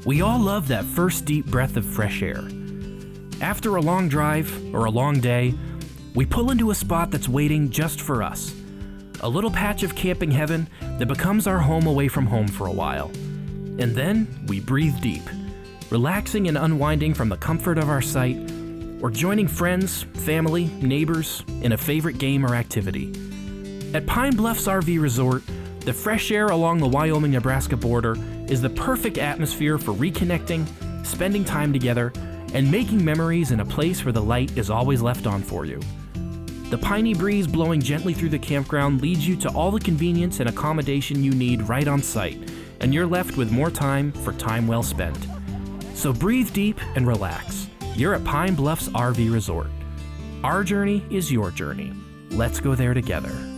We all love that first deep breath of fresh air. After a long drive or a long day, we pull into a spot that's waiting just for us. A little patch of camping heaven that becomes our home away from home for a while. And then we breathe deep, relaxing and unwinding from the comfort of our site, or joining friends, family, neighbors in a favorite game or activity. At Pine Bluffs RV Resort, the fresh air along the Wyoming-Nebraska border is the perfect atmosphere for reconnecting, spending time together, and making memories in a place where the light is always left on for you. The piney breeze blowing gently through the campground leads you to all the convenience and accommodation you need right on site, and you're left with more time for time well spent. So breathe deep and relax. You're at Pine Bluffs RV Resort. Our journey is your journey. Let's go there together.